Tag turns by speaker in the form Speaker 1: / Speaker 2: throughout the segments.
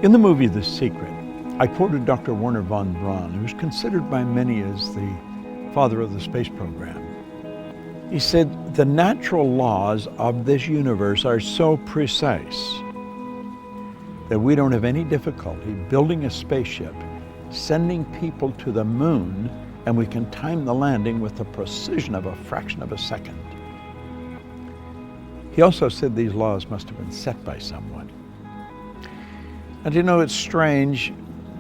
Speaker 1: In the movie The Secret, I quoted Dr. Wernher von Braun, who's considered by many as the father of the space program. He said, the natural laws of this universe are so precise that we don't have any difficulty building a spaceship, sending people to the moon, and we can time the landing with the precision of a fraction of a second. He also said these laws must have been set by someone. And you know, it's strange.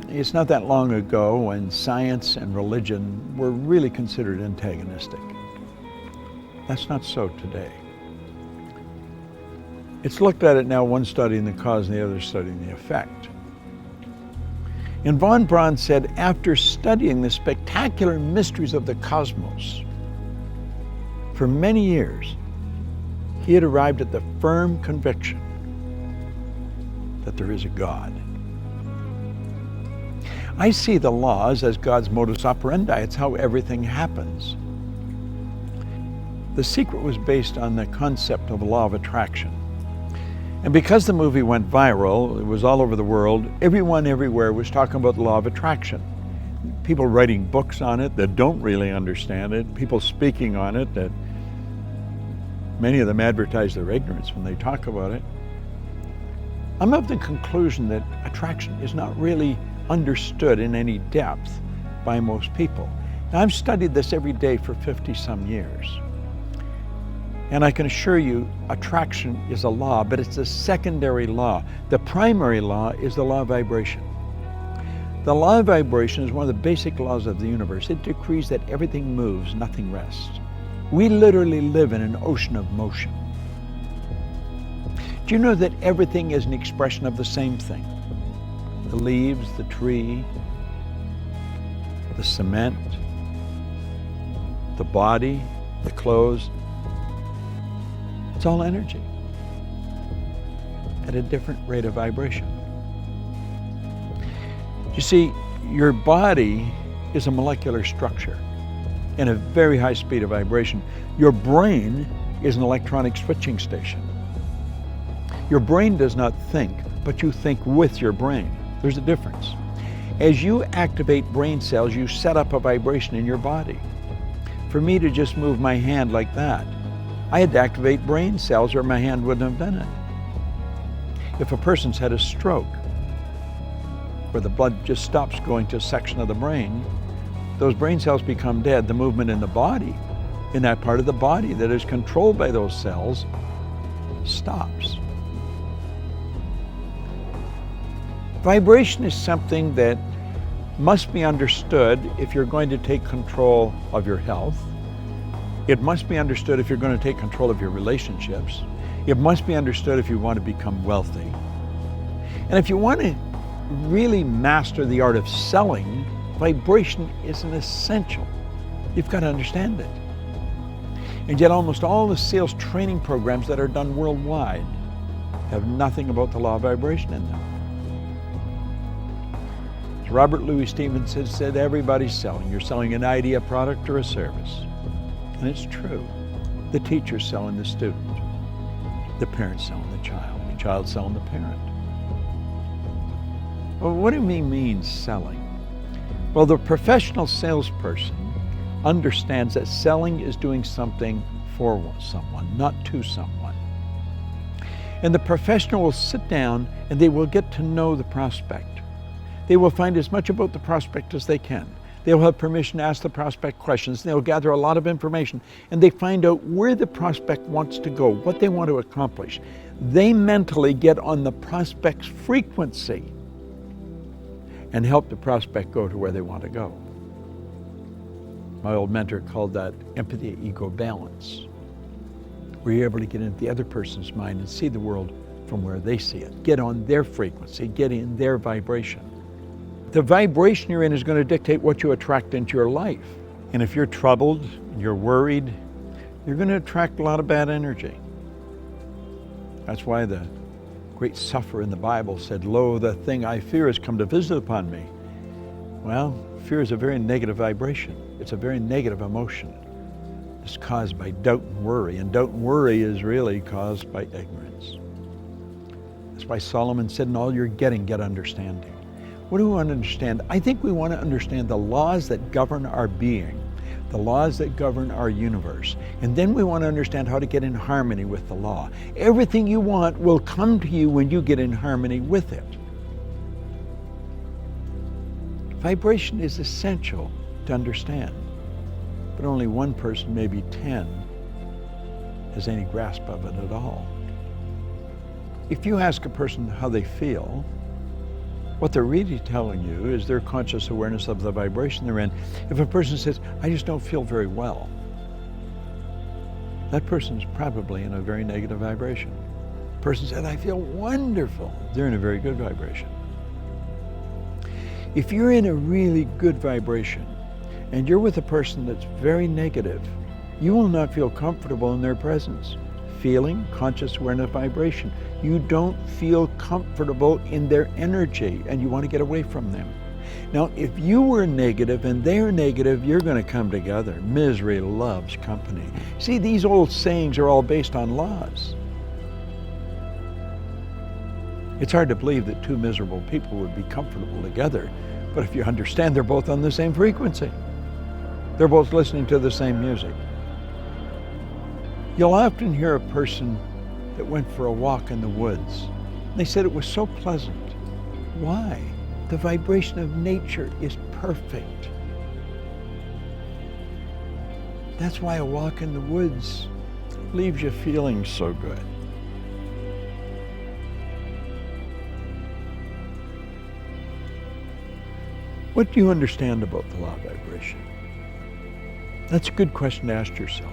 Speaker 1: It's not that long ago when science and religion were really considered antagonistic. That's not so today. It's looked at it now, one studying the cause and the other studying the effect. And von Braun said, after studying the spectacular mysteries of the cosmos for many years, he had arrived at the firm conviction that there is a God. I see the laws as God's modus operandi. It's how everything happens. The Secret was based on the concept of the law of attraction. And because the movie went viral, it was all over the world, everyone everywhere was talking about the law of attraction. People writing books on it that don't really understand it, people speaking on it that many of them advertise their ignorance when they talk about it. I'm of the conclusion that attraction is not really understood in any depth by most people. Now, I've studied this every day for 50-some years. And I can assure you, attraction is a law, but it's a secondary law. The primary law is the law of vibration. The law of vibration is one of the basic laws of the universe. It decrees that everything moves, nothing rests. We literally live in an ocean of motion. Do you know that everything is an expression of the same thing? The leaves, the tree, the cement, the body, the clothes. It's all energy at a different rate of vibration. You see, your body is a molecular structure in a very high speed of vibration. Your brain is an electronic switching station. Your brain does not think, but you think with your brain. There's a difference. As you activate brain cells, you set up a vibration in your body. For me to just move my hand like that, I had to activate brain cells or my hand wouldn't have done it. If a person's had a stroke, where the blood just stops going to a section of the brain, those brain cells become dead. The movement in the body, in that part of the body that is controlled by those cells, stops. Vibration is something that must be understood if you're going to take control of your health. It must be understood if you're going to take control of your relationships. It must be understood if you want to become wealthy. And if you want to really master the art of selling, vibration is an essential. You've got to understand it. And yet almost all the sales training programs that are done worldwide have nothing about the law of vibration in them. As Robert Louis Stevenson said, everybody's selling. You're selling an idea, a product, or a service. And it's true. The teacher's selling the student. The parent's selling the child's selling the parent. Well, what do we mean selling? Well, the professional salesperson understands that selling is doing something for someone, not to someone. And the professional will sit down and they will get to know the prospect. They will find as much about the prospect as they can. They'll have permission to ask the prospect questions. They'll gather a lot of information and they find out where the prospect wants to go, what they want to accomplish. They mentally get on the prospect's frequency and help the prospect go to where they want to go. My old mentor called that empathy-ego balance, where you're able to get into the other person's mind and see the world from where they see it. Get on their frequency, get in their vibration. The vibration you're in is going to dictate what you attract into your life. And if you're troubled, you're worried, you're going to attract a lot of bad energy. That's why the great sufferer in the Bible said, "Lo, the thing I fear has come to visit upon me." Well, fear is a very negative vibration. It's a very negative emotion. It's caused by doubt and worry, and doubt and worry is really caused by ignorance. That's why Solomon said, in all you're getting, get understanding. What do we want to understand? I think we want to understand the laws that govern our being, the laws that govern our universe. And then we want to understand how to get in harmony with the law. Everything you want will come to you when you get in harmony with it. Vibration is essential to understand, but only one person, maybe 10, has any grasp of it at all. If you ask a person how they feel, what they're really telling you is their conscious awareness of the vibration they're in. If a person says, I just don't feel very well, that person's probably in a very negative vibration. The person said, I feel wonderful, they're in a very good vibration. If you're in a really good vibration and you're with a person that's very negative, you will not feel comfortable in their presence. Feeling, conscious awareness, vibration. You don't feel comfortable in their energy and you want to get away from them. Now, if you were negative and they're negative, you're going to come together. Misery loves company. See, these old sayings are all based on laws. It's hard to believe that two miserable people would be comfortable together, but if you understand they're both on the same frequency, they're both listening to the same music. You'll often hear a person that went for a walk in the woods. They said it was so pleasant. Why? The vibration of nature is perfect. That's why a walk in the woods leaves you feeling so good. What do you understand about the law of vibration? That's a good question to ask yourself.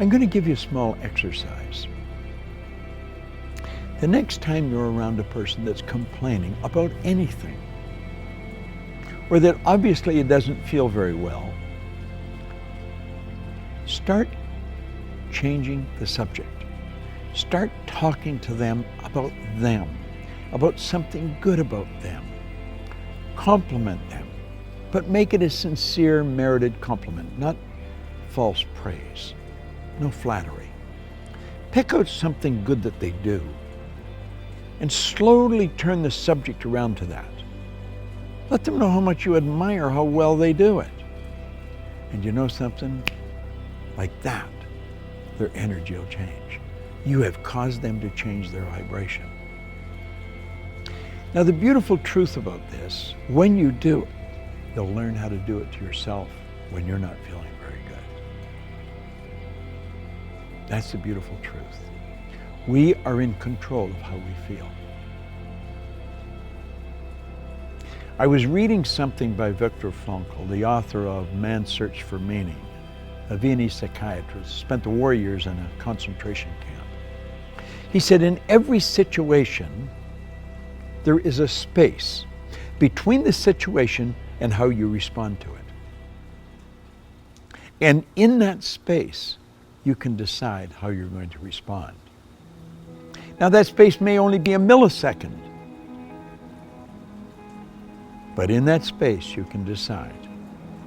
Speaker 1: I'm going to give you a small exercise. The next time you're around a person that's complaining about anything, or that obviously it doesn't feel very well, start changing the subject. Start talking to them, about something good about them. Compliment them, but make it a sincere, merited compliment, not false praise. No flattery. Pick out something good that they do and slowly turn the subject around to that. Let them know how much you admire how well they do it. And you know something? Like that, their energy will change. You have caused them to change their vibration. Now, the beautiful truth about this, when you do it, you'll learn how to do it to yourself when you're not feeling very good. That's the beautiful truth. We are in control of how we feel. I was reading something by Viktor Frankl, the author of Man's Search for Meaning, a Viennese psychiatrist, spent the war years in a concentration camp. He said, in every situation, there is a space between the situation and how you respond to it. And in that space, you can decide how you're going to respond. Now, that space may only be a millisecond, but in that space, you can decide,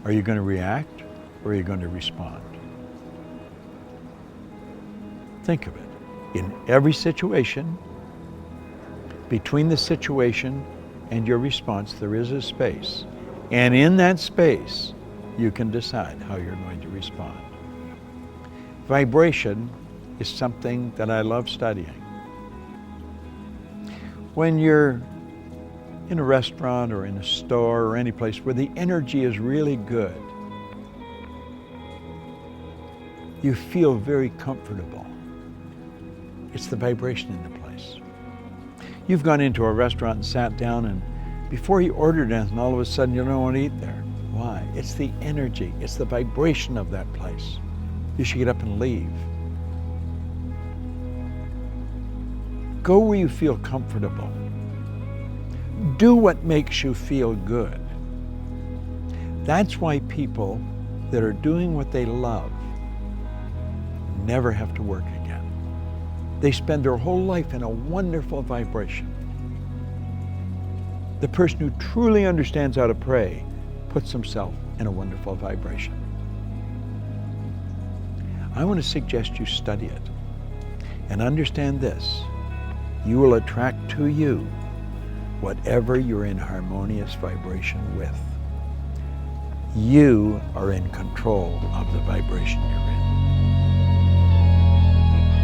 Speaker 1: are you going to react or are you going to respond? Think of it. In every situation, between the situation and your response, there is a space. And in that space, you can decide how you're going to respond. Vibration is something that I love studying. When you're in a restaurant or in a store or any place where the energy is really good, you feel very comfortable. It's the vibration in the place. You've gone into a restaurant and sat down, and before you ordered anything, all of a sudden you don't want to eat there. Why? It's the energy, it's the vibration of that place. You should get up and leave. Go where you feel comfortable. Do what makes you feel good. That's why people that are doing what they love never have to work again. They spend their whole life in a wonderful vibration. The person who truly understands how to pray puts himself in a wonderful vibration. I want to suggest you study it and understand this. you will attract to you whatever you're in harmonious vibration with. You are in control of the vibration you're in.